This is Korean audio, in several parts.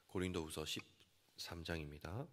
고린도후서 13장입니다.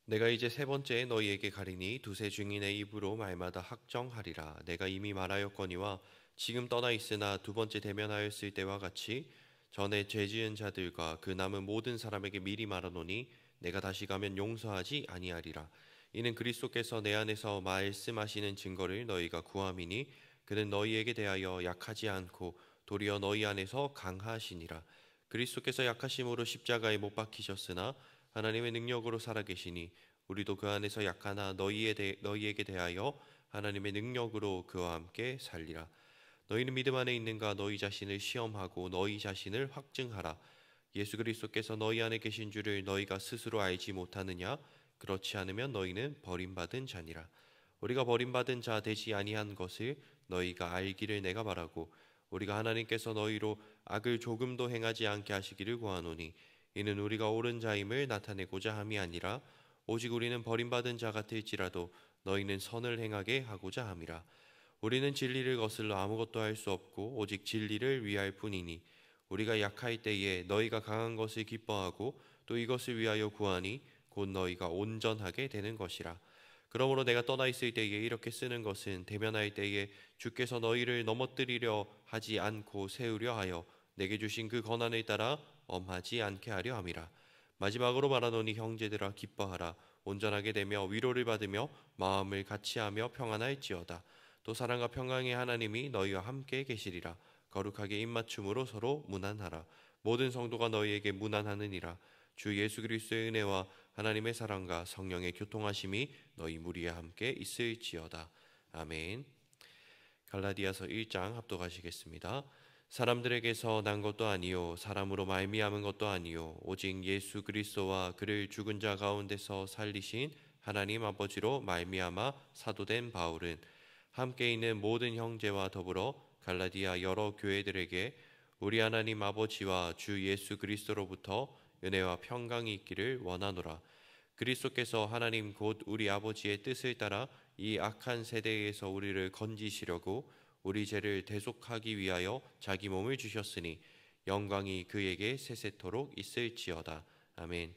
내가 이제 세 번째 너희에게 가리니 두세 증인의 입으로 말마다 확정하리라. 내가 이미 말하였거니와 지금 떠나 있으나 두 번째 대면하였을 때와 같이 전에 죄 지은 자들과 그 남은 모든 사람에게 미리 말하노니 내가 다시 가면 용서하지 아니하리라. 이는 그리스도께서 내 안에서 말씀하시는 증거를 너희가 구함이니 그는 너희에게 대하여 약하지 않고 도리어 너희 안에서 강하시니라. 그리스도께서 약하심으로 십자가에 못 박히셨으나 하나님의 능력으로 살아계시니 우리도 그 안에서 약하나 너희에게 대하여 하나님의 능력으로 그와 함께 살리라. 너희는 믿음 안에 있는가? 너희 자신을 시험하고 너희 자신을 확증하라. 예수 그리스도께서 너희 안에 계신 줄을 너희가 스스로 알지 못하느냐? 그렇지 않으면 너희는 버림받은 자니라. 우리가 버림받은 자 되지 아니한 것을 너희가 알기를 내가 바라고 우리가 하나님께서 너희로 악을 조금도 행하지 않게 하시기를 구하노니 이는 우리가 옳은 자임을 나타내고자 함이 아니라 오직 우리는 버림받은 자 같을지라도 너희는 선을 행하게 하고자 함이라. 우리는 진리를 거슬러 아무것도 할 수 없고 오직 진리를 위할 뿐이니 우리가 약할 때에 너희가 강한 것을 기뻐하고 또 이것을 위하여 구하니 곧 너희가 온전하게 되는 것이라. 그러므로 내가 떠나 있을 때에 이렇게 쓰는 것은 대면할 때에 주께서 너희를 넘어뜨리려 하지 않고 세우려 하여 내게 주신 그 권한을 따라 엄하지 않게 하려 함이라. 마지막으로 말하노니 형제들아 기뻐하라. 온전하게 되며 위로를 받으며 마음을 같이하며 평안할지어다. 또 사랑과 평강의 하나님이 너희와 함께 계시리라. 거룩하게 입맞춤으로 서로 문안하라. 모든 성도가 너희에게 문안하느니라. 주 예수 그리스도의 은혜와 하나님의 사랑과 성령의 교통하심이 너희 무리에 함께 있을지어다. 아멘. 갈라디아서 1장 합독하시겠습니다. 사람들에게서 난 것도 아니요 사람으로 말미암은 것도 아니요 오직 예수 그리스도와 그를 죽은 자 가운데서 살리신 하나님 아버지로 말미암아 사도된 바울은 함께 있는 모든 형제와 더불어 갈라디아 여러 교회들에게 우리 하나님 아버지와 주 예수 그리스도로부터 은혜와 평강이 있기를 원하노라. 그리스도께서 하나님 곧 우리 아버지의 뜻을 따라 이 악한 세대에서 우리를 건지시려고 우리 죄를 대속하기 위하여 자기 몸을 주셨으니 영광이 그에게 세세토록 있을지어다. 아멘.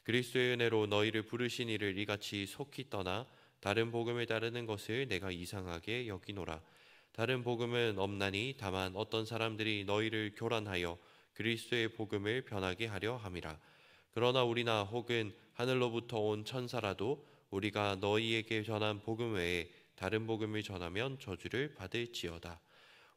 그리스도의 은혜로 너희를 부르신 이를 이같이 속히 떠나 다른 복음을 따르는 것을 내가 이상하게 여기노라. 다른 복음은 없나니 다만 어떤 사람들이 너희를 교란하여 그리스도의 복음을 변하게 하려 함이라. 그러나 우리나 혹은 하늘로부터 온 천사라도 우리가 너희에게 전한 복음 외에 다른 복음을 전하면 저주를 받을지어다.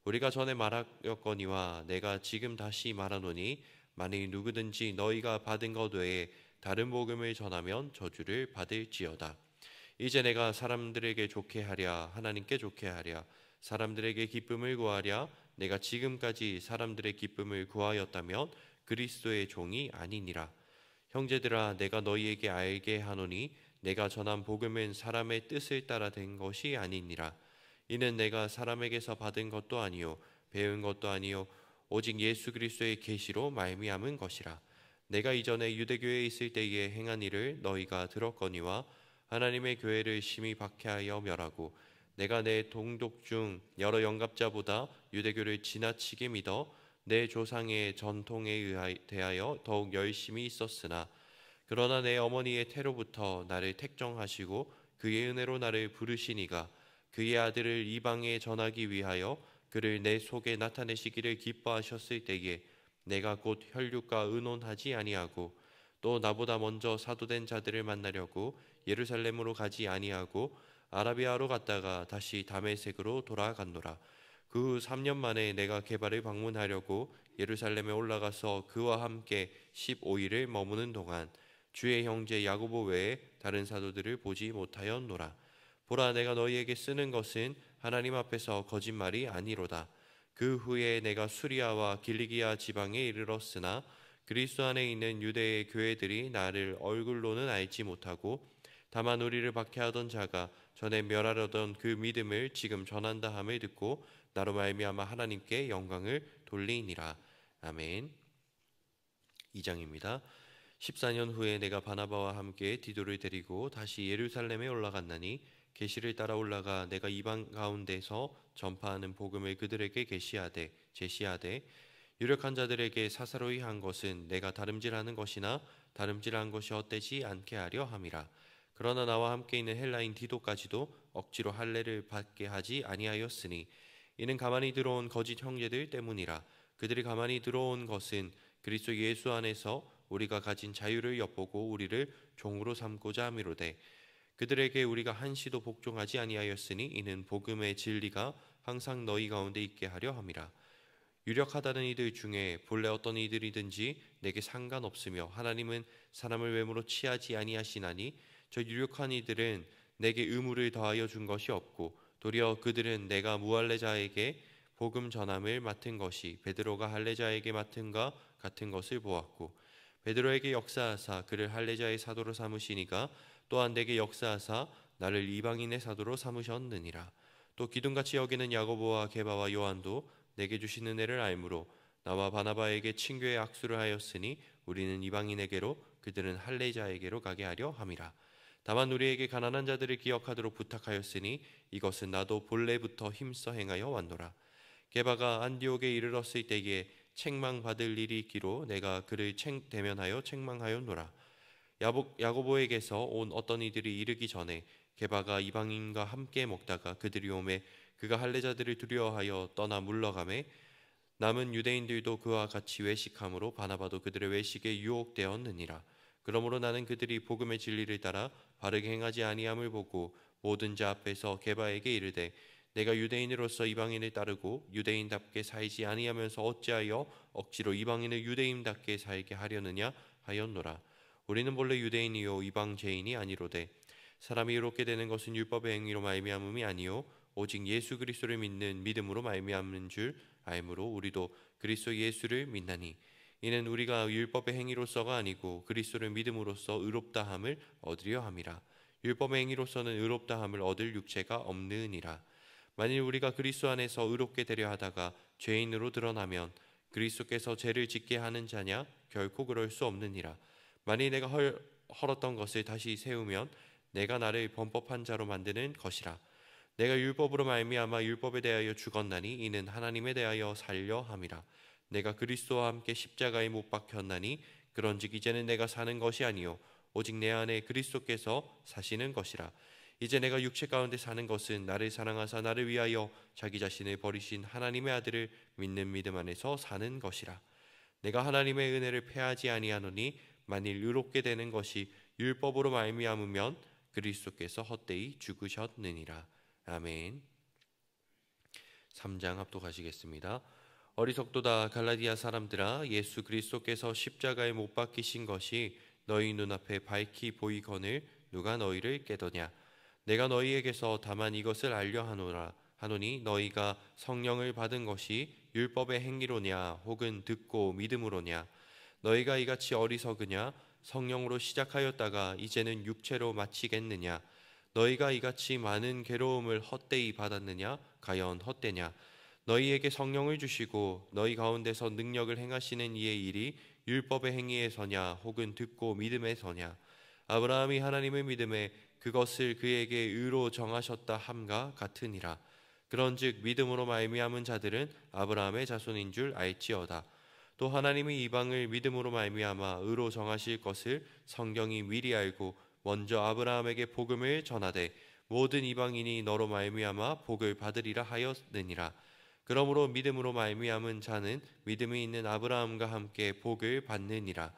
우리가 전에 말하였거니와 내가 지금 다시 말하노니 만일 누구든지 너희가 받은 것 외에 다른 복음을 전하면 저주를 받을지어다. 이제 내가 사람들에게 좋게 하랴 하나님께 좋게 하랴 사람들에게 기쁨을 구하랴 내가 지금까지 사람들의 기쁨을 구하였다면 그리스도의 종이 아니니라. 형제들아 내가 너희에게 알게 하노니 내가 전한 복음은 사람의 뜻을 따라 된 것이 아니니라. 이는 내가 사람에게서 받은 것도 아니요 배운 것도 아니요 오직 예수 그리스도의 계시로 말미암은 것이라. 내가 이전에 유대교회에 있을 때에 행한 일을 너희가 들었거니와 하나님의 교회를 심히 박해하여 멸하고 내가 내 동족 중 여러 영갑자보다 유대교를 지나치게 믿어 내 조상의 전통에 대하여 더욱 열심히 있었으나 그러나 내 어머니의 태로부터 나를 택정하시고 그의 은혜로 나를 부르시니가 그의 아들을 이방에 전하기 위하여 그를 내 속에 나타내시기를 기뻐하셨을 때에 내가 곧 혈육과 의논하지 아니하고 또 나보다 먼저 사도된 자들을 만나려고 예루살렘으로 가지 아니하고 아라비아로 갔다가 다시 다메섹으로 돌아갔노라. 그 후 3년 만에 내가 게바를 방문하려고 예루살렘에 올라가서 그와 함께 15일을 머무는 동안 주의 형제 야고보 외에 다른 사도들을 보지 못하였노라. 보라 내가 너희에게 쓰는 것은 하나님 앞에서 거짓말이 아니로다. 그 후에 내가 수리아와 길리기아 지방에 이르렀으나 그리스도 안에 있는 유대의 교회들이 나를 얼굴로는 알지 못하고 다만 우리를 박해하던 자가 전에 멸하려던 그 믿음을 지금 전한다 함을 듣고 나로 말미암아 하나님께 영광을 돌리니라. 아멘. 2장입니다. 14년 후에 내가 바나바와 함께 디도를 데리고 다시 예루살렘에 올라갔나니 계시를 따라 올라가 내가 이방 가운데서 전파하는 복음을 그들에게 제시하되 유력한 자들에게 사사로이 한 것은 내가 다름질하는 것이나 다름질한 것이 헛되지 않게 하려 함이라. 그러나 나와 함께 있는 헬라인 디도까지도 억지로 할례를 받게 하지 아니하였으니 이는 가만히 들어온 거짓 형제들 때문이라. 그들이 가만히 들어온 것은 그리스도 예수 안에서 우리가 가진 자유를 엿보고 우리를 종으로 삼고자 함이로되 그들에게 우리가 한시도 복종하지 아니하였으니 이는 복음의 진리가 항상 너희 가운데 있게 하려 함이라. 유력하다는 이들 중에 본래 어떤 이들이든지 내게 상관없으며 하나님은 사람을 외모로 취하지 아니하시나니 저 유력한 이들은 내게 의무를 더하여 준 것이 없고 도리어 그들은 내가 무할례자에게 복음 전함을 맡은 것이 베드로가 할례자에게 맡은가 같은 것을 보았고 베드로에게 역사하사 그를 할례자의 사도로 삼으시니가 또한 내게 역사하사 나를 이방인의 사도로 삼으셨느니라. 또 기둥같이 여기는 야고보와 게바와 요한도 내게 주신 은혜를 알므로 나와 바나바에게 친교의 악수를 하였으니 우리는 이방인에게로 그들은 할례자에게로 가게 하려 함이라. 다만 우리에게 가난한 자들을 기억하도록 부탁하였으니 이것은 나도 본래부터 힘써 행하여 왔노라. 게바가 안디옥에 이르렀을 때에 책망받을 일이 있기로 내가 그를 대면하여 책망하였노라. 야고보에게서 온 어떤 이들이 이르기 전에 게바가 이방인과 함께 먹다가 그들이 오매 그가 할례자들을 두려워하여 떠나 물러가매 남은 유대인들도 그와 같이 외식함으로 바나바도 그들의 외식에 유혹되었느니라. 그러므로 나는 그들이 복음의 진리를 따라 바르게 행하지 아니함을 보고 모든 자 앞에서 게바에게 이르되 내가 유대인으로서 이방인을 따르고 유대인답게 살지 아니하면서 어찌하여 억지로 이방인을 유대인답게 살게 하려느냐 하였노라. 우리는 본래 유대인이요 이방 죄인이 아니로되 사람이 의롭게 되는 것은 율법의 행위로 말미암음이 아니요 오직 예수 그리스도를 믿는 믿음으로 말미암는 줄 알므로 우리도 그리스도 예수를 믿나니 이는 우리가 율법의 행위로서가 아니고 그리스도를 믿음으로써 의롭다함을 얻으려 함이라. 율법의 행위로서는 의롭다함을 얻을 육체가 없느니라. 만일 우리가 그리스도 안에서 의롭게 되려 하다가 죄인으로 드러나면 그리스도께서 죄를 짓게 하는 자냐? 결코 그럴 수 없느니라. 만일 내가 헐었던 것을 다시 세우면 내가 나를 범법한 자로 만드는 것이라. 내가 율법으로 말미암아 율법에 대하여 죽었나니 이는 하나님에 대하여 살려 함이라. 내가 그리스도와 함께 십자가에 못 박혔나니 그런즉 이제는 내가 사는 것이 아니요 오직 내 안에 그리스도께서 사시는 것이라. 이제 내가 육체 가운데 사는 것은 나를 사랑하사 나를 위하여 자기 자신을 버리신 하나님의 아들을 믿는 믿음 안에서 사는 것이라. 내가 하나님의 은혜를 패하지 아니하노니 만일 의롭게 되는 것이 율법으로 말미암으면 그리스도께서 헛되이 죽으셨느니라. 아멘. 3장 합독하시겠습니다. 어리석도다 갈라디아 사람들아 예수 그리스도께서 십자가에 못 박히신 것이 너희 눈앞에 밝히 보이거늘 누가 너희를 깨더냐. 내가 너희에게서 다만 이것을 알려 하노니 너희가 성령을 받은 것이 율법의 행위로냐 혹은 듣고 믿음으로냐. 너희가 이같이 어리석으냐. 성령으로 시작하였다가 이제는 육체로 마치겠느냐. 너희가 이같이 많은 괴로움을 헛되이 받았느냐. 과연 헛되냐. 너희에게 성령을 주시고 너희 가운데서 능력을 행하시는 이의 일이 율법의 행위에서냐 혹은 듣고 믿음에서냐. 아브라함이 하나님을 믿음에 그것을 그에게 의로 정하셨다 함과 같으니라. 그런즉 믿음으로 말미암은 자들은 아브라함의 자손인 줄 알지어다. 또 하나님이 이방을 믿음으로 말미암아 의로 정하실 것을 성경이 미리 알고 먼저 아브라함에게 복음을 전하되 모든 이방인이 너로 말미암아 복을 받으리라 하였느니라. 그러므로 믿음으로 말미암은 자는 믿음이 있는 아브라함과 함께 복을 받느니라.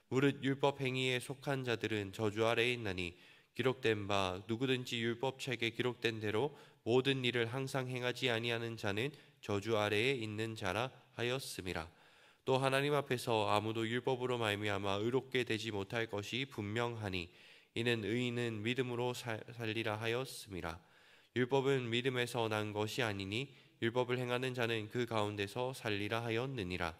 무릇 율법 행위에 속한 자들은 저주 아래에 있나니 기록된 바 누구든지 율법책에 기록된 대로 모든 일을 항상 행하지 아니하는 자는 저주 아래에 있는 자라 하였음이라. 또 하나님 앞에서 아무도 율법으로 말미암아 의롭게 되지 못할 것이 분명하니 이는 의인은 믿음으로 살리라 하였음이라. 율법은 믿음에서 난 것이 아니니 율법을 행하는 자는 그 가운데서 살리라 하였느니라.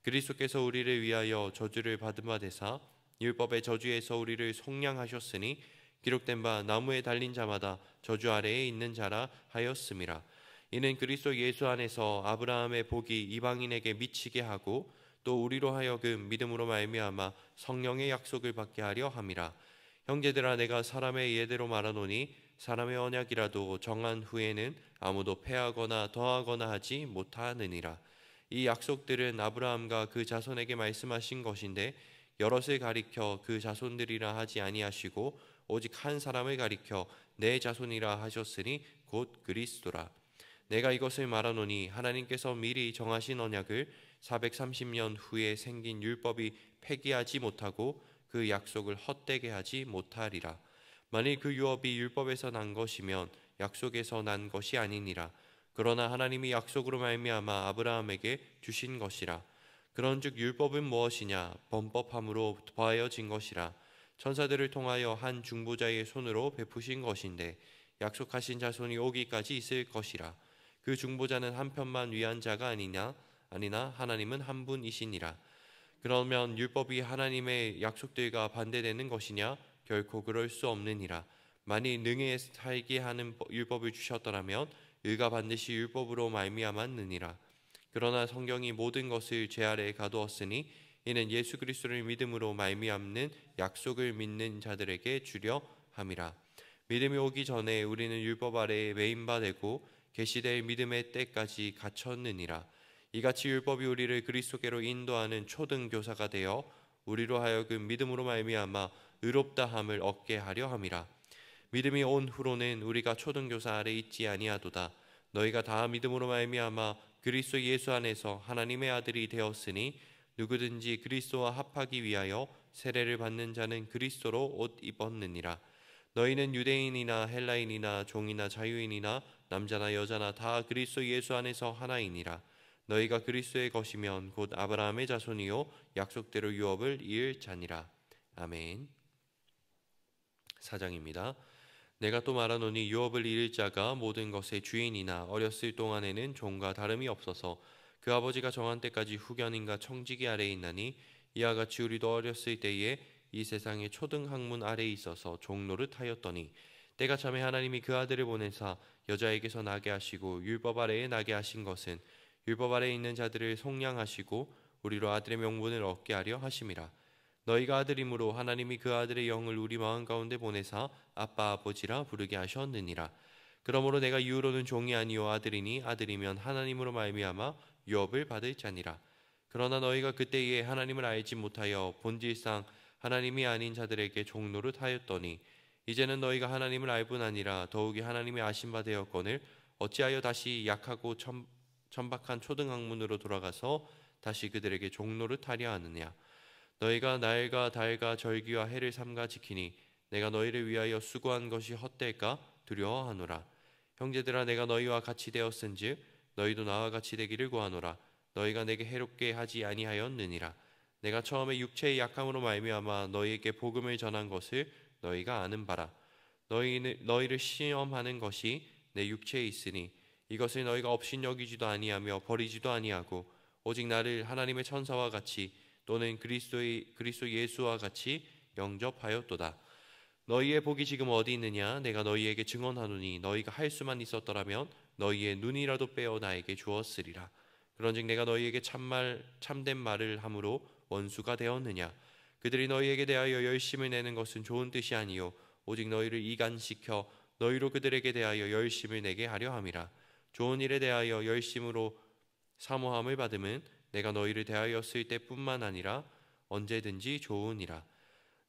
그리스도께서 우리를 위하여 저주를 받은 바 되사 율법의 저주에서 우리를 속량하셨으니 기록된 바 나무에 달린 자마다 저주 아래에 있는 자라 하였음이라. 이는 그리스도 예수 안에서 아브라함의 복이 이방인에게 미치게 하고 또 우리로 하여금 믿음으로 말미암아 성령의 약속을 받게 하려 함이라. 형제들아 내가 사람의 예대로 말하노니 사람의 언약이라도 정한 후에는 아무도 패하거나 더하거나 하지 못하느니라. 이 약속들은 아브라함과 그 자손에게 말씀하신 것인데 여럿을 가리켜 그 자손들이라 하지 아니하시고 오직 한 사람을 가리켜 내 자손이라 하셨으니 곧 그리스도라. 내가 이것을 말하노니 하나님께서 미리 정하신 언약을 430년 후에 생긴 율법이 폐기하지 못하고 그 약속을 헛되게 하지 못하리라. 만일 그 유업이 율법에서 난 것이면 약속에서 난 것이 아니니라. 그러나 하나님이 약속으로 말미암아 아브라함에게 주신 것이라. 그런즉 율법은 무엇이냐? 범법함으로 더하여진 것이라. 천사들을 통하여 한 중보자의 손으로 베푸신 것인데 약속하신 자손이 오기까지 있을 것이라. 그 중보자는 한편만 위한 자가 아니나 하나님은 한 분이시니라. 그러면 율법이 하나님의 약속들과 반대되는 것이냐? 결코 그럴 수 없느니라. 만일 능히 살게 하는 율법을 주셨더라면 의가 반드시 율법으로 말미암았느니라. 그러나 성경이 모든 것을 죄 아래에 가두었으니 이는 예수 그리스도를 믿음으로 말미암는 약속을 믿는 자들에게 주려 함이라. 믿음이 오기 전에 우리는 율법 아래에 매인 바 되고 계시될 믿음의 때까지 갇혔느니라. 이같이 율법이 우리를 그리스도께로 인도하는 초등 교사가 되어 우리로 하여금 믿음으로 말미암아 의롭다함을 얻게 하려 함이라. 믿음이 온 후로는 우리가 초등 교사 아래 있지 아니하도다. 너희가 다 믿음으로 말미암아 그리스도 예수 안에서 하나님의 아들이 되었으니 누구든지 그리스도와 합하기 위하여 세례를 받는 자는 그리스도로 옷 입었느니라. 너희는 유대인이나 헬라인이나 종이나 자유인이나 남자나 여자나 다 그리스도 예수 안에서 하나이니라. 너희가 그리스도의 것이면 곧 아브라함의 자손이요 약속대로 유업을 이을 자니라. 아멘. 4장입니다. 내가 또 말하노니 유업을 이을 자가 모든 것의 주인이나 어렸을 동안에는 종과 다름이 없어서 그 아버지가 정한 때까지 후견인과 청지기 아래에 있나니 이와 같이 우리도 어렸을 때에 이 세상의 초등 학문 아래에 있어서 종노릇 하였더니 때가 참에 하나님이 그 아들을 보내사 여자에게서 나게 하시고 율법 아래에 나게 하신 것은 율법 아래에 있는 자들을 속량하시고 우리로 아들의 명분을 얻게 하려 하심이라. 너희가 아들이므로 하나님이 그 아들의 영을 우리 마음 가운데 보내사 아빠 아버지라 부르게 하셨느니라. 그러므로 내가 이후로는 종이 아니요 아들이니 아들이면 하나님으로 말미암아 유업을 받을 자니라. 그러나 너희가 그때에 하나님을 알지 못하여 본질상 하나님이 아닌 자들에게 종노릇 하였더니 이제는 너희가 하나님을 알 뿐 아니라 더욱이 하나님의 아신 바 되었거늘 어찌하여 다시 약하고 천박한 초등학문으로 돌아가서 다시 그들에게 종노릇 하려 하느냐. 너희가 날과 달과 절기와 해를 삼가 지키니 내가 너희를 위하여 수고한 것이 헛될까 두려워하노라. 형제들아 내가 너희와 같이 되었은즉 너희도 나와 같이 되기를 구하노라. 너희가 내게 해롭게 하지 아니하였느니라. 내가 처음에 육체의 약함으로 말미암아 너희에게 복음을 전한 것을 너희가 아는 바라. 너희를 시험하는 것이 내 육체에 있으니 이것을 너희가 업신여기지도 아니하며 버리지도 아니하고 오직 나를 하나님의 천사와 같이 또는 그리스도 예수와 같이 영접하였도다. 너희의 복이 지금 어디 있느냐? 내가 너희에게 증언하노니 너희가 할 수만 있었더라면 너희의 눈이라도 빼어 나에게 주었으리라. 그런즉 내가 너희에게 참된 말을 함으로 원수가 되었느냐? 그들이 너희에게 대하여 열심을 내는 것은 좋은 뜻이 아니요 오직 너희를 이간시켜 너희로 그들에게 대하여 열심을 내게 하려 함이라. 좋은 일에 대하여 열심으로 사모함을 받음은 내가 너희를 대하였을 때뿐만 아니라 언제든지 좋으니라.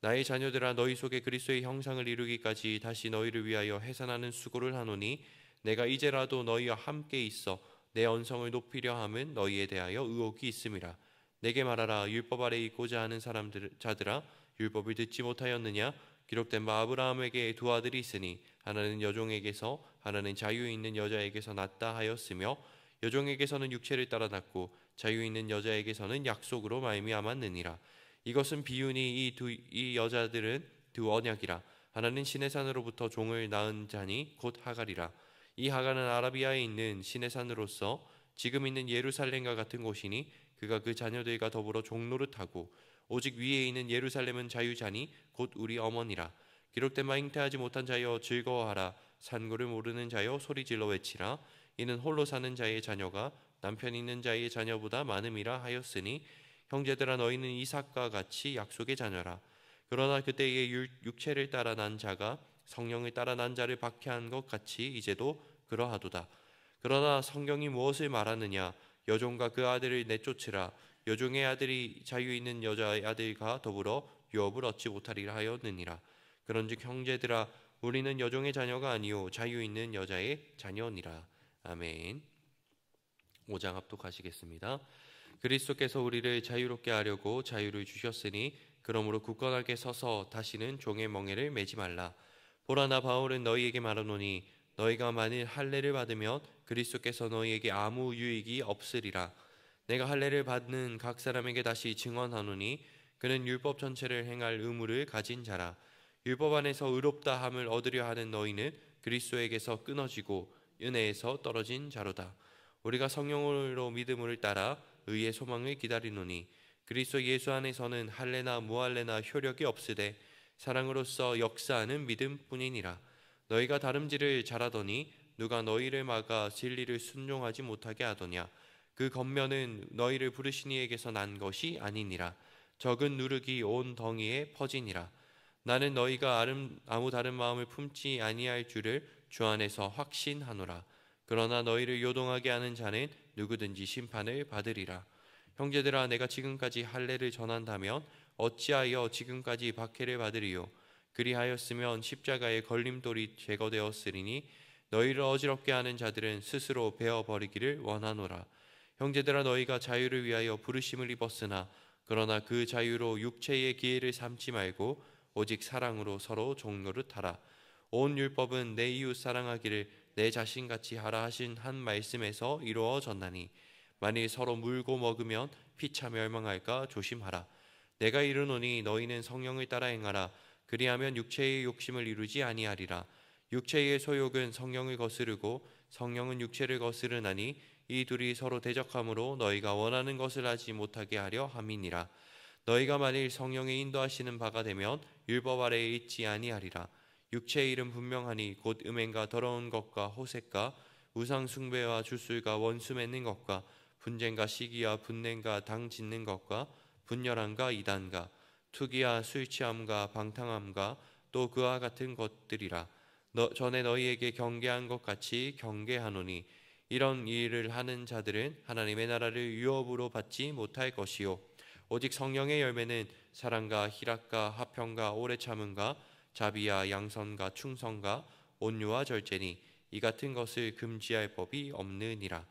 나의 자녀들아 너희 속에 그리스도의 형상을 이루기까지 다시 너희를 위하여 해산하는 수고를 하노니 내가 이제라도 너희와 함께 있어 내 언성을 높이려 함은 너희에 대하여 의혹이 있음이라. 내게 말하라. 율법 아래 있고자 하는 자들아 율법을 듣지 못하였느냐? 기록된 바 아브라함에게 두 아들이 있으니 하나는 여종에게서 하나는 자유 있는 여자에게서 났다 하였으며 여종에게서는 육체를 따라 났고 자유 있는 여자에게서는 약속으로 말미암았느니라. 이것은 비유니 이 여자들은 두 언약이라. 하나는 시내산으로부터 종을 낳은 자니 곧 하갈이라. 이 하갈은 아라비아에 있는 시내산으로서 지금 있는 예루살렘과 같은 곳이니 그가 그 자녀들과 더불어 종노릇하고 오직 위에 있는 예루살렘은 자유자니 곧 우리 어머니라. 기록된 바 잉태하지 못한 자여 즐거워하라. 산고를 모르는 자여 소리질러 외치라. 이는 홀로 사는 자의 자녀가 남편 있는 자의 자녀보다 많음이라 하였으니 형제들아 너희는 이삭과 같이 약속의 자녀라. 그러나 그때의 육체를 따라 난 자가 성령을 따라 난 자를 박해한 것 같이 이제도 그러하도다. 그러나 성경이 무엇을 말하느냐? 여종과 그 아들을 내쫓으라. 여종의 아들이 자유 있는 여자의 아들과 더불어 유업을 얻지 못하리라 하였느니라. 그런즉 형제들아, 우리는 여종의 자녀가 아니요 자유 있는 여자의 자녀니라. 아멘. 5장 합독하시겠습니다. 그리스도께서 우리를 자유롭게 하려고 자유를 주셨으니 그러므로 굳건하게 서서 다시는 종의 멍에를 매지 말라. 보라, 나 바울은 너희에게 말하노니 너희가 만일 할례를 받으면 그리스도께서 너희에게 아무 유익이 없으리라. 내가 할례를 받는 각 사람에게 다시 증언하노니 그는 율법 전체를 행할 의무를 가진 자라. 율법 안에서 의롭다 함을 얻으려 하는 너희는 그리스도에게서 끊어지고 은혜에서 떨어진 자로다. 우리가 성령으로 믿음을 따라 의의 소망을 기다리노니 그리스도 예수 안에서는 할례나 무할례나 효력이 없으되 사랑으로서 역사하는 믿음뿐이니라. 너희가 다름질을 잘하더니 누가 너희를 막아 진리를 순종하지 못하게 하더냐. 그 겉면은 너희를 부르신 이에게서 난 것이 아니니라. 적은 누룩이 온 덩이에 퍼지니라. 나는 너희가 아무 다른 마음을 품지 아니할 줄을 주 안에서 확신하노라. 그러나 너희를 요동하게 하는 자는 누구든지 심판을 받으리라. 형제들아, 내가 지금까지 할례를 전한다면 어찌하여 지금까지 박해를 받으리요. 그리하였으면 십자가의 걸림돌이 제거되었으리니 너희를 어지럽게 하는 자들은 스스로 베어버리기를 원하노라. 형제들아, 너희가 자유를 위하여 부르심을 입었으나 그러나 그 자유로 육체의 기회를 삼지 말고 오직 사랑으로 서로 종노릇하라. 온 율법은 내 이웃 사랑하기를 내 자신같이 하라 하신 한 말씀에서 이루어졌나니 만일 서로 물고 먹으면 피차 멸망할까 조심하라. 내가 이르노니 너희는 성령을 따라 행하라. 그리하면 육체의 욕심을 이루지 아니하리라. 육체의 소욕은 성령을 거스르고 성령은 육체를 거스르나니 이 둘이 서로 대적하므로 너희가 원하는 것을 하지 못하게 하려 함이니라. 너희가 만일 성령의 인도하시는 바가 되면 율법 아래에 있지 아니하리라. 육체의 일은 분명하니 곧 음행과 더러운 것과 호색과 우상 숭배와 주술과 원수 맺는 것과 분쟁과 시기와 분냄과 당 짓는 것과 분열함과 이단과 투기와 술 취함과 방탕함과 또 그와 같은 것들이라. 전에 너희에게 경계한 것 같이 경계하노니 이런 일을 하는 자들은 하나님의 나라를 유업으로 받지 못할 것이요 오직 성령의 열매는 사랑과 희락과 화평과 오래 참음과 자비와 양선과 충성과 온유와 절제니 이 같은 것을 금지할 법이 없느니라.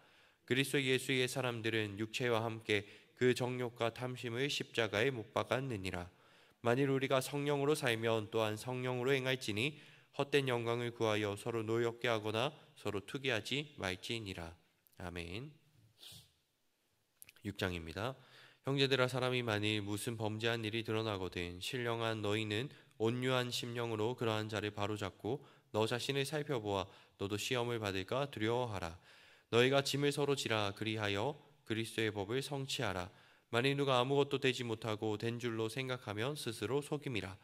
그리스도 예수의 사람들은 육체와 함께 그 정욕과 탐심을 십자가에 못 박았느니라. 만일 우리가 성령으로 살면 또한 성령으로 행할지니 헛된 영광을 구하여 서로 노엽게 하거나 서로 투기하지 말지니라. 아멘. 6장입니다. 형제들아, 사람이 만일 무슨 범죄한 일이 드러나거든 신령한 너희는 온유한 심령으로 그러한 자를 바로잡고 너 자신을 살펴보아 너도 시험을 받을까 두려워하라. 너희가 짐을 서로 지라. 그리하여 그리스도의 법을 성취하라. 만일 누가 아무것도 되지 못하고 된 줄로 생각하면 스스로 속임이라.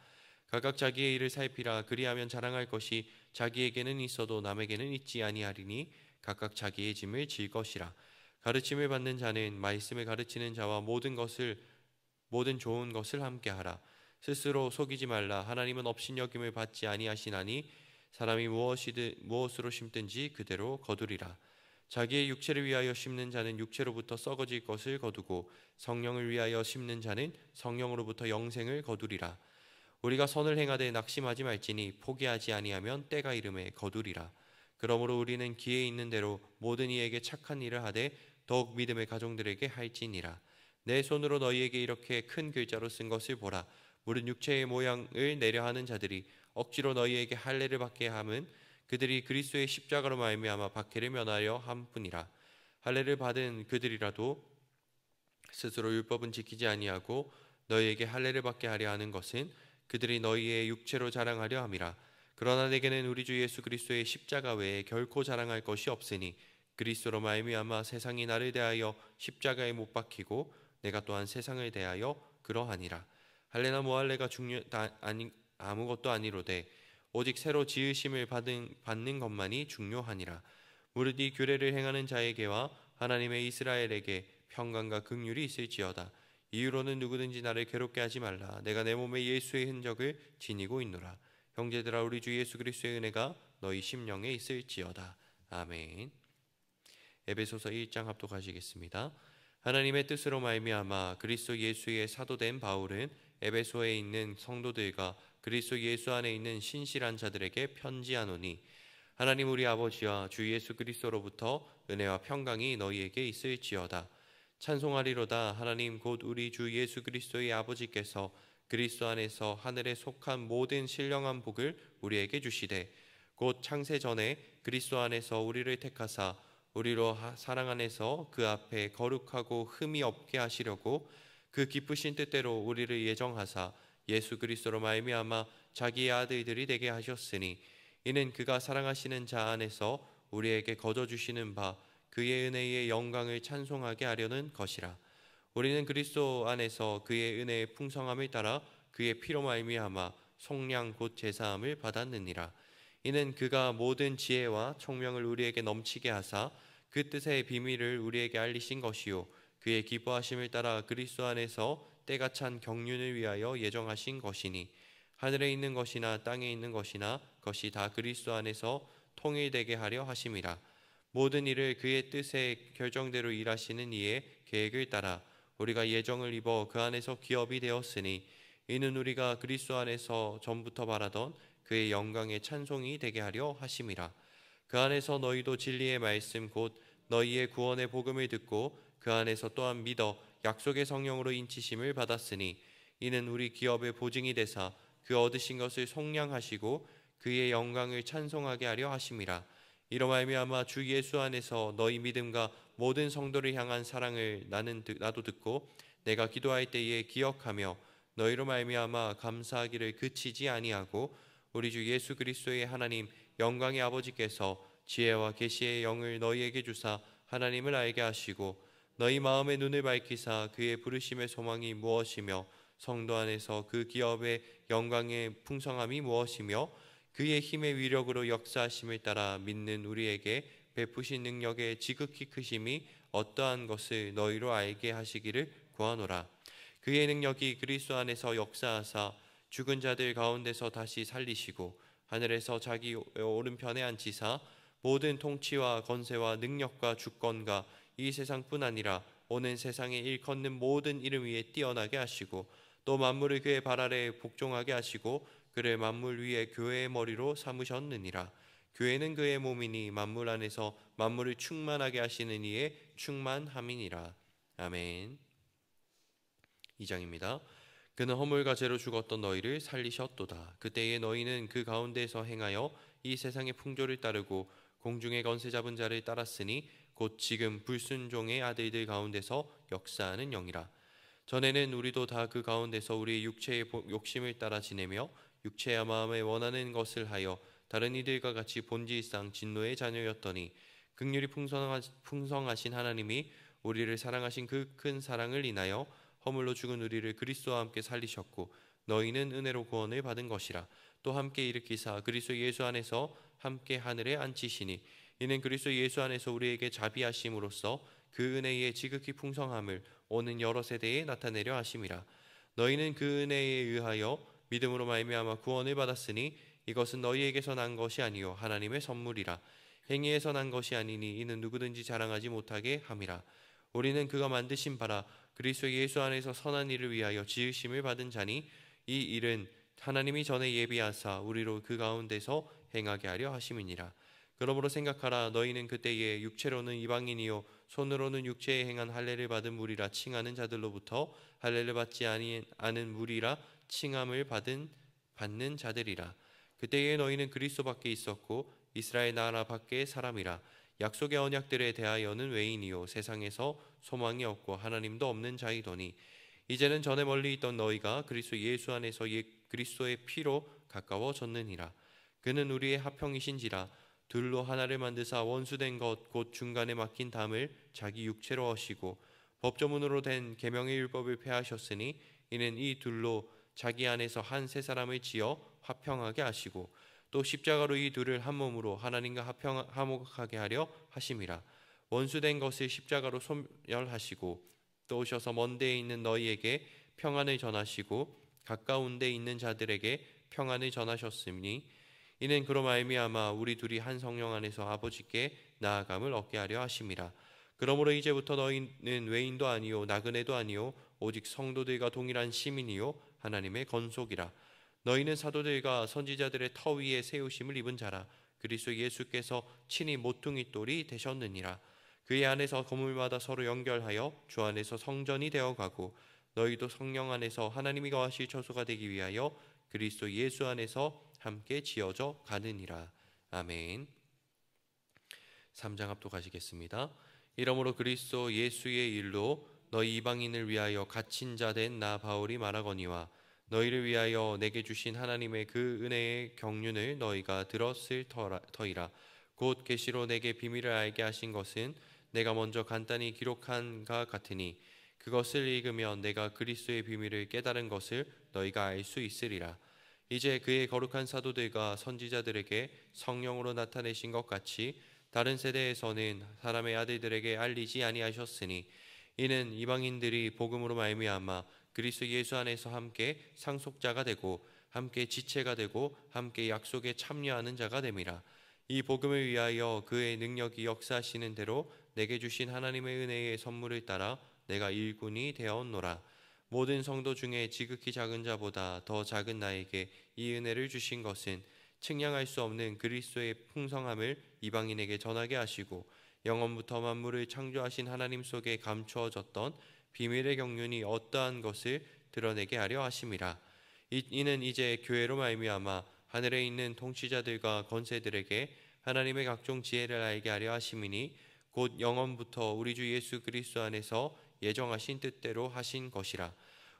각각 자기의 일을 살피라. 그리하면 자랑할 것이 자기에게는 있어도 남에게는 있지 아니하리니 각각 자기의 짐을 질 것이라. 가르침을 받는 자는 말씀을 가르치는 자와 모든 좋은 것을 함께하라. 스스로 속이지 말라. 하나님은 업신여김을 받지 아니하시나니 사람이 무엇으로 심든지 그대로 거두리라. 자기의 육체를 위하여 심는 자는 육체로부터 썩어질 것을 거두고 성령을 위하여 심는 자는 성령으로부터 영생을 거두리라. 우리가 선을 행하되 낙심하지 말지니 포기하지 아니하면 때가 이름에 거두리라. 그러므로 우리는 기회 있는 대로 모든 이에게 착한 일을 하되 더욱 믿음의 가정들에게 할지니라. 내 손으로 너희에게 이렇게 큰 글자로 쓴 것을 보라. 무릇 육체의 모양을 내려하는 자들이 억지로 너희에게 할례를 받게 함은 그들이 그리스도의 십자가로 말미암아 박해를 면하려 함뿐이라. 할례를 받은 그들이라도 스스로 율법은 지키지 아니하고 너희에게 할례를 받게 하려 하는 것은 그들이 너희의 육체로 자랑하려 함이라. 그러나 내게는 우리 주 예수 그리스도의 십자가 외에 결코 자랑할 것이 없으니 그리스도로 말미암아 세상이 나를 대하여 십자가에 못 박히고 내가 또한 세상을 대하여 그러하니라. 할례나 무할례가 아무것도 아니로되 오직 새로 지으심을 받는 것만이 중요하니라. 무릇 이 규례를 행하는 자에게와 하나님의 이스라엘에게 평강과 긍휼이 있을지어다. 이유로는 누구든지 나를 괴롭게 하지 말라. 내가 내 몸에 예수의 흔적을 지니고 있노라. 형제들아, 우리 주 예수 그리스도의 은혜가 너희 심령에 있을지어다. 아멘. 에베소서 1장 합독하시겠습니다. 하나님의 뜻으로 말미암아 그리스도 예수의 사도된 바울은 에베소에 있는 성도들과 그리스도 예수 안에 있는 신실한 자들에게 편지하노니, 하나님 우리 아버지와 주 예수 그리스도로부터 은혜와 평강이 너희에게 있을지어다. 찬송하리로다. 하나님 곧 우리 주 예수 그리스도의 아버지께서 그리스도 안에서 하늘에 속한 모든 신령한 복을 우리에게 주시되, 곧 창세 전에 그리스도 안에서 우리를 택하사 우리로 사랑 안에서 그 앞에 거룩하고 흠이 없게 하시려고 그 기쁘신 뜻대로 우리를 예정하사 예수 그리스도로 말미암아 자기의 아들들이 되게 하셨으니, 이는 그가 사랑하시는 자 안에서 우리에게 거저 주시는 바 그의 은혜의 영광을 찬송하게 하려는 것이라. 우리는 그리스도 안에서 그의 은혜의 풍성함을 따라 그의 피로 말미암아 속량 곧 제사함을 받았느니라. 이는 그가 모든 지혜와 총명을 우리에게 넘치게 하사 그 뜻의 비밀을 우리에게 알리신 것이요, 그의 기뻐하심을 따라 그리스도 안에서 때가 찬 경륜을 위하여 예정하신 것이니, 하늘에 있는 것이나 땅에 있는 것이나 것이 다 그리스도 안에서 통일되게 하려 하심이라. 모든 일을 그의 뜻의 결정대로 일하시는 이의 계획을 따라 우리가 예정을 입어 그 안에서 기업이 되었으니, 이는 우리가 그리스도 안에서 전부터 바라던 그의 영광의 찬송이 되게 하려 하심이라. 그 안에서 너희도 진리의 말씀 곧 너희의 구원의 복음을 듣고 그 안에서 또한 믿어 약속의 성령으로 인치심을 받았으니, 이는 우리 기업의 보증이 되사 그 얻으신 것을 속량하시고 그의 영광을 찬송하게 하려 하심이라. 이로 말미암아 주 예수 안에서 너희 믿음과 모든 성도를 향한 사랑을 나도 듣고 내가 기도할 때에 기억하며 너희로 말미암아 감사하기를 그치지 아니하고, 우리 주 예수 그리스도의 하나님 영광의 아버지께서 지혜와 계시의 영을 너희에게 주사 하나님을 알게 하시고 너희 마음의 눈을 밝히사 그의 부르심의 소망이 무엇이며 성도 안에서 그 기업의 영광의 풍성함이 무엇이며 그의 힘의 위력으로 역사하심을 따라 믿는 우리에게 베푸신 능력의 지극히 크심이 어떠한 것을 너희로 알게 하시기를 구하노라. 그의 능력이 그리스도 안에서 역사하사 죽은 자들 가운데서 다시 살리시고 하늘에서 자기 오른편에 앉히사 모든 통치와 권세와 능력과 주권과 이 세상뿐 아니라 오는 세상에 일컫는 모든 이름 위에 뛰어나게 하시고 또 만물을 그의 발 아래 복종하게 하시고 그를 만물 위에 교회의 머리로 삼으셨느니라. 교회는 그의 몸이니 만물 안에서 만물을 충만하게 하시는 이의 충만함이니라. 아멘. 2장입니다. 그는 허물과 죄로 죽었던 너희를 살리셨도다. 그때에 너희는 그 가운데서 행하여 이 세상의 풍조를 따르고 공중의 권세 잡은 자를 따랐으니 곧 지금 불순종의 아들들 가운데서 역사하는 영이라. 전에는 우리도 다 그 가운데서 우리의 육체의 욕심을 따라 지내며 육체와 마음에 원하는 것을 하여 다른 이들과 같이 본질상 진노의 자녀였더니, 긍휼이 풍성하신 하나님이 우리를 사랑하신 그 큰 사랑을 인하여 허물로 죽은 우리를 그리스도와 함께 살리셨고 너희는 은혜로 구원을 받은 것이라. 또 함께 일으키사 그리스도 예수 안에서 함께 하늘에 앉히시니, 이는 그리스도 예수 안에서 우리에게 자비하심으로써 그 은혜의 지극히 풍성함을 오는 여러 세대에 나타내려 하심이라. 너희는 그 은혜에 의하여 믿음으로 말미암아 구원을 받았으니, 이것은 너희에게서 난 것이 아니요 하나님의 선물이라. 행위에서 난 것이 아니니 이는 누구든지 자랑하지 못하게 함이라. 우리는 그가 만드신 바라 그리스도 예수 안에서 선한 일을 위하여 지으심을 받은 자니, 이 일은 하나님이 전에 예비하사 우리로 그 가운데서 행하게 하려 하심이니라. 그러므로 생각하라. 너희는 그때에 육체로는 이방인이요 손으로는 육체에 행한 할례를 받은 무리라 칭하는 자들로부터 할례를 받지 않은 무리라 칭함을 받는 자들이라. 그때에 너희는 그리스도 밖에 있었고 이스라엘 나라 밖의 사람이라. 약속의 언약들에 대하여는 외인이요 세상에서 소망이 없고 하나님도 없는 자이더니, 이제는 전에 멀리 있던 너희가 그리스도 예수 안에서 그리스도의 피로 가까워졌느니라. 그는 우리의 합형이신지라. 둘로 하나를 만드사 원수된 것 곧 중간에 막힌 담을 자기 육체로 하시고 법조문으로 된 계명의 율법을 폐하셨으니, 이는 이 둘로 자기 안에서 한 새 사람을 지어 화평하게 하시고 또 십자가로 이 둘을 한 몸으로 하나님과 화목하게 하려 하심이라. 원수된 것을 십자가로 소멸하시고 또 오셔서 먼 데에 있는 너희에게 평안을 전하시고 가까운 데 있는 자들에게 평안을 전하셨으니, 이는 그로 말미암아 우리 둘이 한 성령 안에서 아버지께 나아감을 얻게 하려 하심이라. 그러므로 이제부터 너희는 외인도 아니요 나그네도 아니요 오직 성도들과 동일한 시민이요 하나님의 건속이라. 너희는 사도들과 선지자들의 터 위에 세우심을 입은 자라. 그리스도 예수께서 친히 모퉁이 돌이 되셨느니라. 그의 안에서 건물마다 서로 연결하여 주 안에서 성전이 되어가고 너희도 성령 안에서 하나님이 거하실 처소가 되기 위하여 그리스도 예수 안에서 함께 지어져 가느니라. 아멘. 3장 합독하시겠습니다. 이러므로 그리스도 예수의 일로 너희 이방인을 위하여 갇힌 자 된 나 바울이 말하거니와 너희를 위하여 내게 주신 하나님의 그 은혜의 경륜을 너희가 들었을 터이라. 곧 계시로 내게 비밀을 알게 하신 것은 내가 먼저 간단히 기록한 것 같으니 그것을 읽으면 내가 그리스도의 비밀을 깨달은 것을 너희가 알 수 있으리라. 이제 그의 거룩한 사도들과 선지자들에게 성령으로 나타내신 것 같이 다른 세대에서는 사람의 아들들에게 알리지 아니하셨으니 이는 이방인들이 복음으로 말미암아 그리스도 예수 안에서 함께 상속자가 되고 함께 지체가 되고 함께 약속에 참여하는 자가 됨이라. 이 복음을 위하여 그의 능력이 역사하시는 대로 내게 주신 하나님의 은혜의 선물을 따라 내가 일꾼이 되었노라. 모든 성도 중에 지극히 작은 자보다 더 작은 나에게 이 은혜를 주신 것은 측량할 수 없는 그리스도의 풍성함을 이방인에게 전하게 하시고 영원부터 만물을 창조하신 하나님 속에 감추어졌던 비밀의 경륜이 어떠한 것을 드러내게 하려 하심이라. 이는 이제 교회로 말미암아 하늘에 있는 통치자들과 권세들에게 하나님의 각종 지혜를 알게 하려 하심이니 곧 영원부터 우리 주 예수 그리스도 안에서 예정하신 뜻대로 하신 것이라.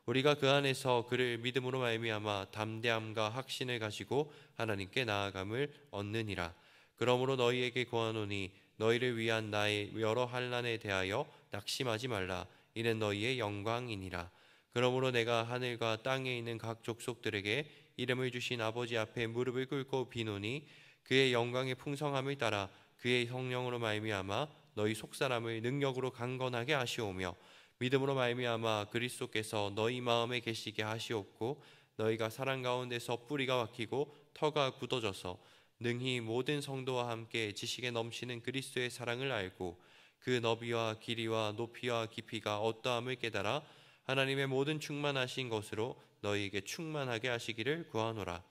우리가 그 안에서 그를 믿음으로 말미암아 담대함과 확신을 가지고 하나님께 나아감을 얻느니라. 그러므로 너희에게 고하노니 너희를 위한 나의 여러 환난에 대하여 낙심하지 말라. 이는 너희의 영광이니라. 그러므로 내가 하늘과 땅에 있는 각 족속들에게 이름을 주신 아버지 앞에 무릎을 꿇고 비노니 그의 영광의 풍성함을 따라 그의 성령으로 말미암아 너희 속사람을 능력으로 강건하게 하시오며 믿음으로 말미암아 그리스도께서 너희 마음에 계시게 하시옵고 너희가 사랑 가운데서 뿌리가 박히고 터가 굳어져서 능히 모든 성도와 함께 지식에 넘치는 그리스도의 사랑을 알고 그 너비와 길이와 높이와 깊이가 어떠함을 깨달아 하나님의 모든 충만하신 것으로 너희에게 충만하게 하시기를 구하노라.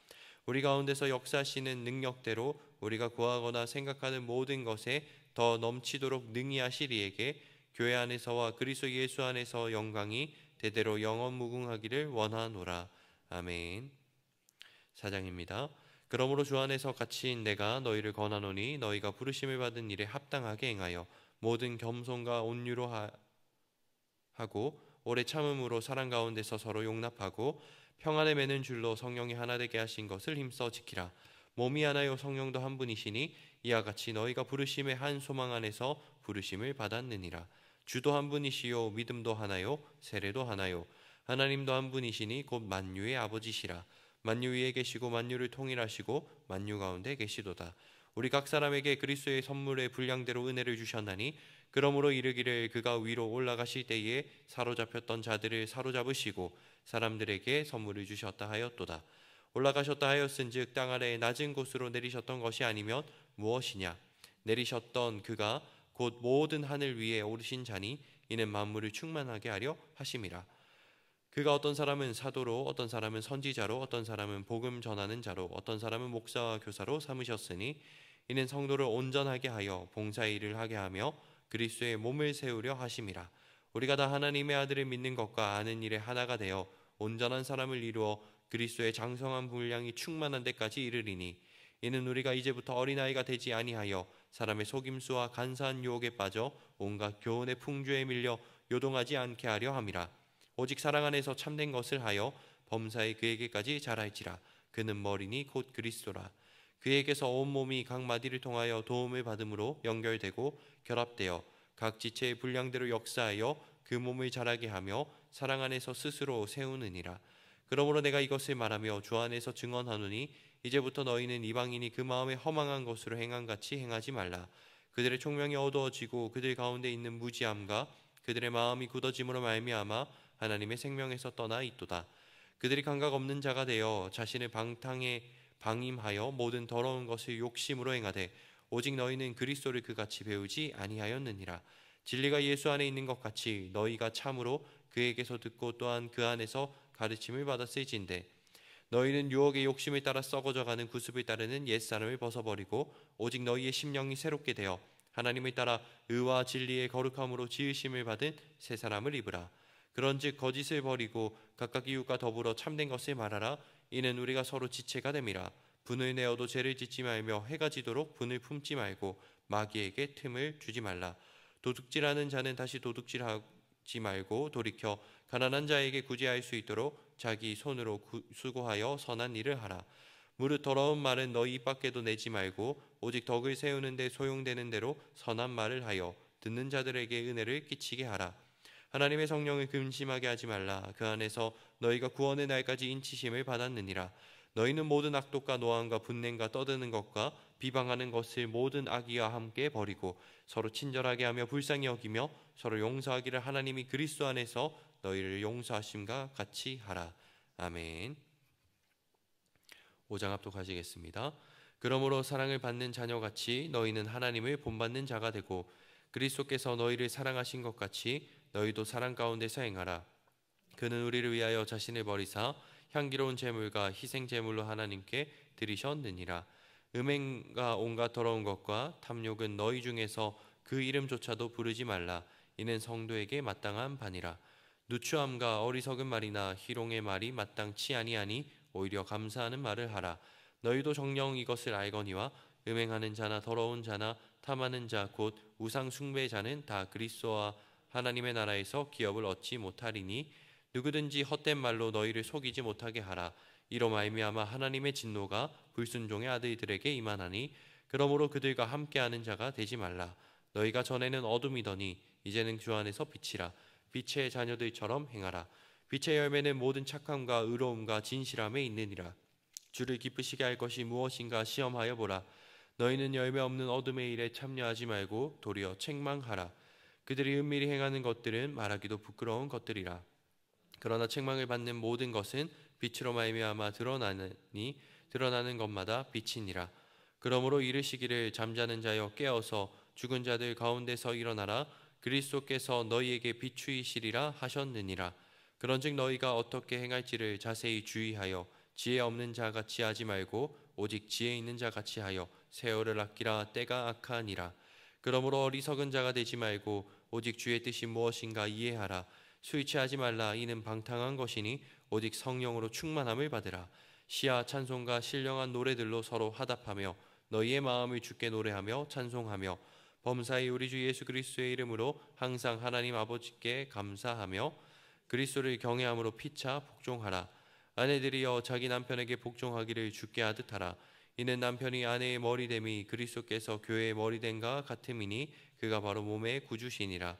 우리 가운데서 역사하시는 능력대로 우리가 구하거나 생각하는 모든 것에 더 넘치도록 능히 하실 이에게 교회 안에서와 그리스도 예수 안에서 영광이 대대로 영원 무궁하기를 원하노라. 아멘. 4장입니다. 그러므로 주 안에서 갇힌 내가 너희를 권하노니 너희가 부르심을 받은 일에 합당하게 행하여 모든 겸손과 온유로 하고 오래 참음으로 사랑 가운데서 서로 용납하고 평안에 매는 줄로 성령이 하나 되게 하신 것을 힘써 지키라. 몸이 하나요 성령도 한 분이시니 이와 같이 너희가 부르심의 한 소망 안에서 부르심을 받았느니라. 주도 한 분이시요 믿음도 하나요 세례도 하나요 하나님도 한 분이시니 곧 만유의 아버지시라. 만유 위에 계시고 만유를 통일하시고 만유 가운데 계시도다. 우리 각 사람에게 그리스도의 선물의 분량대로 은혜를 주셨나니 그러므로 이르기를 그가 위로 올라가실 때에 사로잡혔던 자들을 사로잡으시고 사람들에게 선물을 주셨다 하였도다. 올라가셨다 하였은즉 땅 아래 낮은 곳으로 내리셨던 것이 아니면 무엇이냐. 내리셨던 그가 곧 모든 하늘 위에 오르신 자니 이는 만물을 충만하게 하려 하심이라. 그가 어떤 사람은 사도로 어떤 사람은 선지자로 어떤 사람은 복음 전하는 자로 어떤 사람은 목사와 교사로 삼으셨으니 이는 성도를 온전하게 하여 봉사의 일을 하게 하며 그리스도의 몸을 세우려 하심이라. 우리가 다 하나님의 아들을 믿는 것과 아는 일에 하나가 되어 온전한 사람을 이루어 그리스도의 장성한 분량이 충만한 데까지 이르리니 이는 우리가 이제부터 어린아이가 되지 아니하여 사람의 속임수와 간사한 유혹에 빠져 온갖 교훈의 풍조에 밀려 요동하지 않게 하려 함이라. 오직 사랑 안에서 참된 것을 하여 범사에 그에게까지 자랄지라. 그는 머리니 곧 그리스도라. 그에게서 온 몸이 각 마디를 통하여 도움을 받음으로 연결되고 결합되어 각 지체의 분량대로 역사하여 그 몸을 자라게 하며 사랑 안에서 스스로 세우느니라. 그러므로 내가 이것을 말하며 주 안에서 증언하노니 이제부터 너희는 이방인이 그 마음에 허망한 것으로 행한 같이 행하지 말라. 그들의 총명이 어두워지고 그들 가운데 있는 무지함과 그들의 마음이 굳어짐으로 말미암아 하나님의 생명에서 떠나 있도다. 그들이 감각 없는 자가 되어 자신을 방임하여 모든 더러운 것을 욕심으로 행하되 오직 너희는 그리스도를 그같이 배우지 아니하였느니라. 진리가 예수 안에 있는 것 같이 너희가 참으로 그에게서 듣고 또한 그 안에서 가르침을 받았을진데 너희는 유혹의 욕심을 따라 썩어져가는 구습을 따르는 옛사람을 벗어버리고 오직 너희의 심령이 새롭게 되어 하나님을 따라 의와 진리의 거룩함으로 지으심을 받은 새 사람을 입으라. 그런즉 거짓을 버리고 각각 이웃과 더불어 참된 것을 말하라. 이는 우리가 서로 지체가 됨이라. 분을 내어도 죄를 짓지 말며 해가 지도록 분을 품지 말고 마귀에게 틈을 주지 말라. 도둑질하는 자는 다시 도둑질하지 말고 돌이켜 가난한 자에게 구제할 수 있도록 자기 손으로 수고하여 선한 일을 하라. 무릇 더러운 말은 너희 입 밖에도 내지 말고 오직 덕을 세우는 데 소용되는 대로 선한 말을 하여 듣는 자들에게 은혜를 끼치게 하라. 하나님의 성령을 근심하게 하지 말라. 그 안에서 너희가 구원의 날까지 인치심을 받았느니라. 너희는 모든 악독과 노함과 분냄과 떠드는 것과 비방하는 것을 모든 악의와 함께 버리고 서로 친절하게 하며 불쌍히 여기며 서로 용서하기를 하나님이 그리스도 안에서 너희를 용서하심과 같이 하라. 아멘. 5장 합독하시겠습니다. 그러므로 사랑을 받는 자녀같이 너희는 하나님을 본받는 자가 되고 그리스도께서 너희를 사랑하신 것 같이 너희도 사랑 가운데서 행하라. 그는 우리를 위하여 자신을 버리사 향기로운 제물과 희생 제물로 하나님께 드리셨느니라. 음행과 온갖 더러운 것과 탐욕은 너희 중에서 그 이름조차도 부르지 말라. 이는 성도에게 마땅한 바니라. 누추함과 어리석은 말이나 희롱의 말이 마땅치 아니하니 오히려 감사하는 말을 하라. 너희도 정녕 이것을 알거니와 음행하는 자나 더러운 자나 탐하는 자 곧 우상 숭배자는 다 그리스도와 하나님의 나라에서 기업을 얻지 못하리니 누구든지 헛된 말로 너희를 속이지 못하게 하라. 이로 말미암아 하나님의 진노가 불순종의 아들들에게 임하나니 그러므로 그들과 함께하는 자가 되지 말라. 너희가 전에는 어둠이더니 이제는 주 안에서 빛이라. 빛의 자녀들처럼 행하라. 빛의 열매는 모든 착함과 의로움과 진실함에 있느니라. 주를 기쁘시게 할 것이 무엇인가 시험하여 보라. 너희는 열매 없는 어둠의 일에 참여하지 말고 도리어 책망하라. 그들이 은밀히 행하는 것들은 말하기도 부끄러운 것들이라. 그러나 책망을 받는 모든 것은 빛으로 말미암아 드러나니 드러나는 것마다 빛이니라. 그러므로 이르시기를 잠자는 자여 깨어서 죽은 자들 가운데서 일어나라. 그리스도께서 너희에게 비추이시리라 하셨느니라. 그런즉 너희가 어떻게 행할지를 자세히 주의하여 지혜 없는 자같이 하지 말고 오직 지혜 있는 자같이 하여 세월을 아끼라. 때가 악하니라. 그러므로 어리석은 자가 되지 말고 오직 주의 뜻이 무엇인가 이해하라. 술 취하지 말라. 이는 방탕한 것이니 오직 성령으로 충만함을 받으라. 시와 찬송과 신령한 노래들로 서로 화답하며 너희의 마음을 주께 노래하며 찬송하며 범사의 우리 주 예수 그리스도의 이름으로 항상 하나님 아버지께 감사하며 그리스도를 경외함으로 피차 복종하라. 아내들이여 자기 남편에게 복종하기를 주께 하듯 하라. 이는 남편이 아내의 머리됨이 그리스도께서 교회의 머리됨과 같음이니 그가 바로 몸의 구주시니라.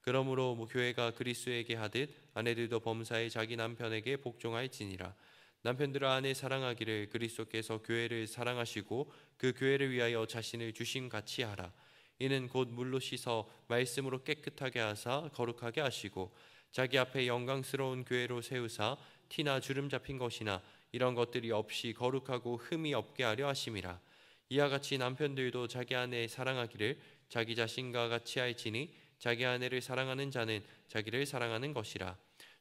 그러므로 교회가 그리스도에게 하듯 아내들도 범사에 자기 남편에게 복종할지니라. 남편들아 아내 사랑하기를 그리스도께서 교회를 사랑하시고 그 교회를 위하여 자신을 주심같이 하라. 이는 곧 물로 씻어 말씀으로 깨끗하게 하사 거룩하게 하시고 자기 앞에 영광스러운 교회로 세우사 티나 주름 잡힌 것이나 이런 것들이 없이 거룩하고 흠이 없게 하려 하심이라. 이와 같이 남편들도 자기 아내 사랑하기를 자기 자신과 같이 할지니 자기 아내를 사랑하는 자는 자기를 사랑하는 것이라.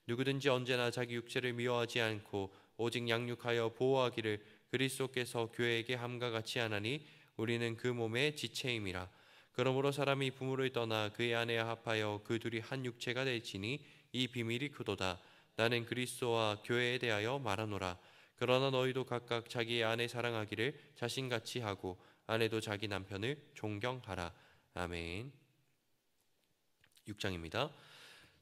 누구든지 언제나 자기 육체를 미워하지 않고 오직 양육하여 보호하기를 그리스도께서 교회에게 함과 같이 하나니 우리는 그 몸의 지체임이라. 그러므로 사람이 부모를 떠나 그의 아내와 합하여 그 둘이 한 육체가 될지니 이 비밀이 크도다. 나는 그리스도와 교회에 대하여 말하노라. 그러나 너희도 각각 자기의 아내 사랑하기를 자신같이 하고 아내도 자기 남편을 존경하라. 아멘. 6장입니다.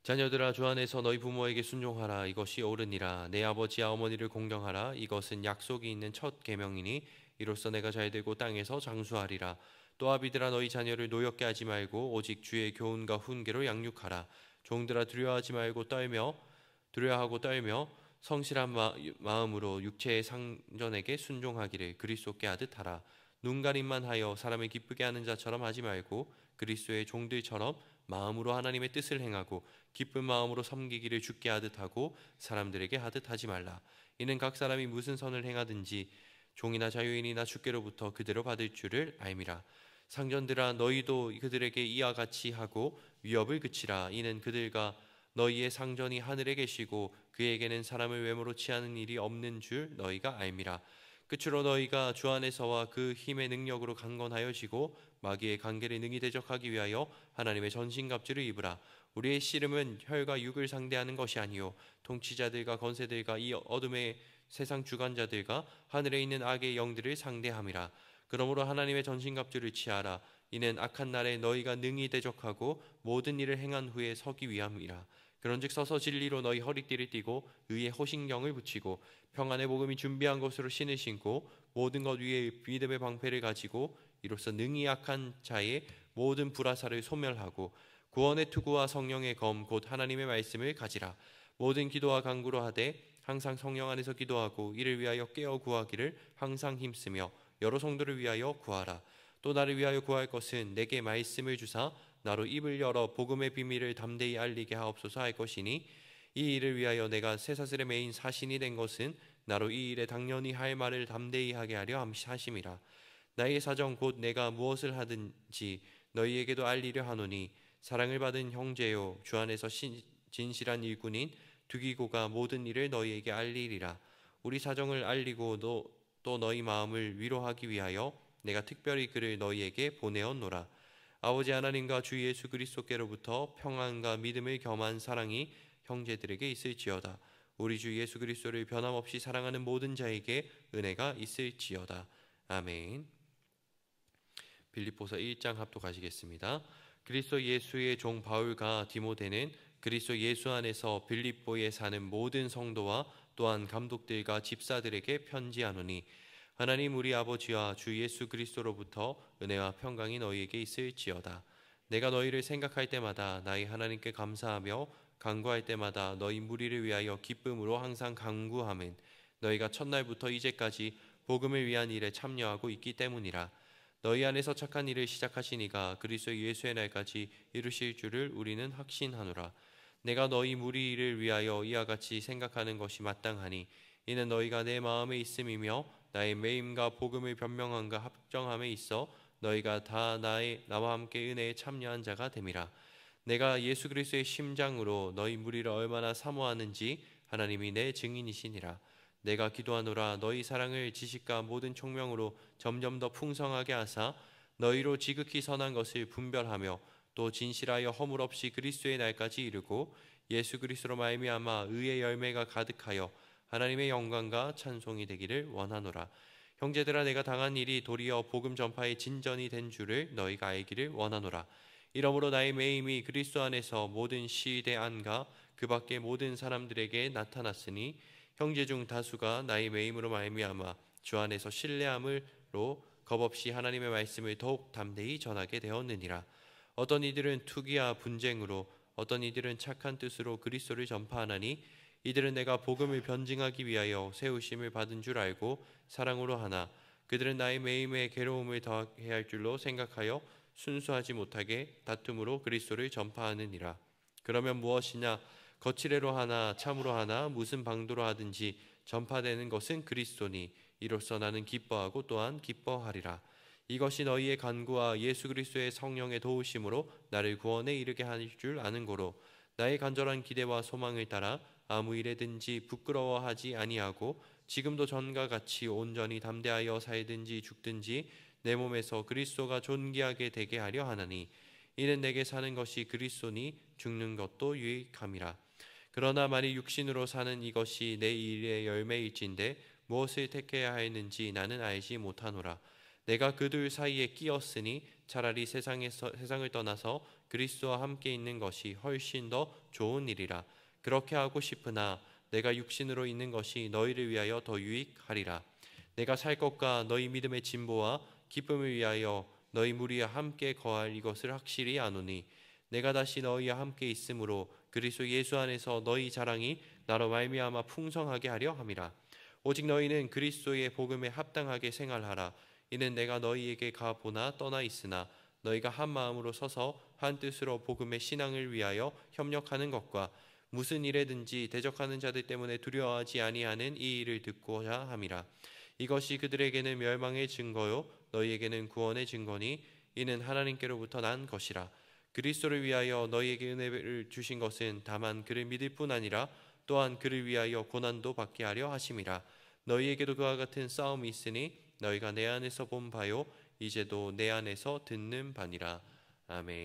자녀들아 주 안에서 너희 부모에게 순종하라. 이것이 옳으니라. 내 아버지와 어머니를 공경하라. 이것은 약속이 있는 첫 계명이니 이로써 내가 잘되고 땅에서 장수하리라. 또 아비들아 너희 자녀를 노엽게 하지 말고 오직 주의 교훈과 훈계로 양육하라. 종들아 두려워하고 떨며 성실한 마음으로 육체의 상전에게 순종하기를 그리스도께 하듯 하라. 눈가림만 하여 사람을 기쁘게 하는 자처럼 하지 말고 그리스도의 종들처럼 마음으로 하나님의 뜻을 행하고 기쁜 마음으로 섬기기를 주께 하듯 하고 사람들에게 하듯 하지 말라. 이는 각 사람이 무슨 선을 행하든지 종이나 자유인이나 주께로부터 그대로 받을 줄을 알미라. 상전들아 너희도 그들에게 이와 같이 하고 위협을 그치라. 이는 그들과 너희의 상전이 하늘에 계시고 그에게는 사람을 외모로 취하는 일이 없는 줄 너희가 알미라. 끝으로 너희가 주 안에서와 그 힘의 능력으로 강건하여지고 마귀의 관계를 능히 대적하기 위하여 하나님의 전신갑주를 입으라. 우리의 씨름은 혈과 육을 상대하는 것이 아니요 통치자들과 권세들과 이 어둠의 세상 주관자들과 하늘에 있는 악의 영들을 상대함이라. 그러므로 하나님의 전신갑주를 취하라. 이는 악한 날에 너희가 능히 대적하고 모든 일을 행한 후에 서기 위함이라. 그런즉 서서 진리로 너희 허리띠를 띠고 의의 호신경을 붙이고 평안의 복음이 준비한 것으로 신을 신고 모든 것 위에 믿음의 방패를 가지고 이로써 능히 약한 자의 모든 불화살을 소멸하고 구원의 투구와 성령의 검 곧 하나님의 말씀을 가지라. 모든 기도와 간구로 하되 항상 성령 안에서 기도하고 이를 위하여 깨어 구하기를 항상 힘쓰며 여러 성도를 위하여 구하라. 또 나를 위하여 구할 것은 내게 말씀을 주사 나로 입을 열어 복음의 비밀을 담대히 알리게 하옵소서 할 것이니 이 일을 위하여 내가 쇠사슬의 메인 사신이 된 것은 나로 이 일에 당연히 할 말을 담대히 하게 하려 하심이라. 나의 사정 곧 내가 무엇을 하든지 너희에게도 알리려 하노니 사랑을 받은 형제요 주 안에서 진실한 일꾼인 두기고가 모든 일을 너희에게 알리리라. 우리 사정을 알리고 또 너희 마음을 위로하기 위하여 내가 특별히 그를 너희에게 보내었노라. 아버지 하나님과 주 예수 그리스도께로부터 평안과 믿음을 겸한 사랑이 형제들에게 있을지어다. 우리 주 예수 그리스도를 변함없이 사랑하는 모든 자에게 은혜가 있을지어다. 아멘. 빌립보서 1장 합독하시겠습니다. 그리스도 예수의 종 바울과 디모데는 그리스도 예수 안에서 빌립보에 사는 모든 성도와 또한 감독들과 집사들에게 편지하노니 하나님 우리 아버지와 주 예수 그리스도로부터 은혜와 평강이 너희에게 있을지어다. 내가 너희를 생각할 때마다 나의 하나님께 감사하며 간구할 때마다 너희 무리를 위하여 기쁨으로 항상 간구하면 너희가 첫날부터 이제까지 복음을 위한 일에 참여하고 있기 때문이라. 너희 안에서 착한 일을 시작하신 이가 그리스도 예수의 날까지 이루실 줄을 우리는 확신하노라. 내가 너희 무리를 위하여 이와 같이 생각하는 것이 마땅하니 이는 너희가 내 마음에 있음이며 나의 매임과 복음을 변명함과 합정함에 있어 너희가 다 나와 함께 은혜에 참여한 자가 됨이라. 내가 예수 그리스도의 심장으로 너희 무리를 얼마나 사모하는지 하나님이 내 증인이시니라. 내가 기도하노라. 너희 사랑을 지식과 모든 총명으로 점점 더 풍성하게 하사 너희로 지극히 선한 것을 분별하며 또 진실하여 허물 없이 그리스도의 날까지 이르고 예수 그리스도로 말미암아 의의 열매가 가득하여 하나님의 영광과 찬송이 되기를 원하노라. 형제들아 내가 당한 일이 도리어 복음 전파의 진전이 된 줄을 너희가 알기를 원하노라. 이러므로 나의 매임이 그리스도 안에서 모든 시대 안과 그 밖의 모든 사람들에게 나타났으니 형제 중 다수가 나의 매임으로 말미암아 주 안에서 신뢰함으로 겁없이 하나님의 말씀을 더욱 담대히 전하게 되었느니라. 어떤 이들은 투기와 분쟁으로 어떤 이들은 착한 뜻으로 그리스도를 전파하나니 이들은 내가 복음을 변증하기 위하여 세우심을 받은 줄 알고 사랑으로 하나 그들은 나의 매임에 괴로움을 더하게 할 줄로 생각하여 순수하지 못하게 다툼으로 그리스도를 전파하느니라. 그러면 무엇이냐 거칠애로 하나 참으로 하나 무슨 방도로 하든지 전파되는 것은 그리스도니 이로써 나는 기뻐하고 또한 기뻐하리라. 이것이 너희의 간구와 예수 그리스도의 성령의 도우심으로 나를 구원에 이르게 할 줄 아는 고로 나의 간절한 기대와 소망을 따라 아무 일에든지 부끄러워하지 아니하고 지금도 전과 같이 온전히 담대하여 살든지 죽든지 내 몸에서 그리스도가 존귀하게 되게 하려 하나니 이는 내게 사는 것이 그리스도니 죽는 것도 유익함이라. 그러나 만일 육신으로 사는 이것이 내 일의 열매일진데 무엇을 택해야 하였는지 나는 알지 못하노라. 내가 그 둘 사이에 끼었으니 차라리 세상을 떠나서 그리스도와 함께 있는 것이 훨씬 더 좋은 일이라. 그렇게 하고 싶으나 내가 육신으로 있는 것이 너희를 위하여 더 유익하리라. 내가 살 것과 너희 믿음의 진보와 기쁨을 위하여 너희 무리와 함께 거할 이것을 확실히 아노니 내가 다시 너희와 함께 있으므로 그리스도 예수 안에서 너희 자랑이 나로 말미암아 풍성하게 하려 함이라. 오직 너희는 그리스도의 복음에 합당하게 생활하라. 이는 내가 너희에게 가보나 떠나 있으나 너희가 한 마음으로 서서 한 뜻으로 복음의 신앙을 위하여 협력하는 것과 무슨 일에든지 대적하는 자들 때문에 두려워하지 아니하는 이 일을 듣고자 함이라. 이것이 그들에게는 멸망의 증거요 너희에게는 구원의 증거니 이는 하나님께로부터 난 것이라. 그리스도를 위하여 너희에게 은혜를 주신 것은 다만 그를 믿을 뿐 아니라 또한 그를 위하여 고난도 받게 하려 하심이라. 너희에게도 그와 같은 싸움이 있으니 너희가 내 안에서 본 바요 이제도 내 안에서 듣는 바니라. 아멘.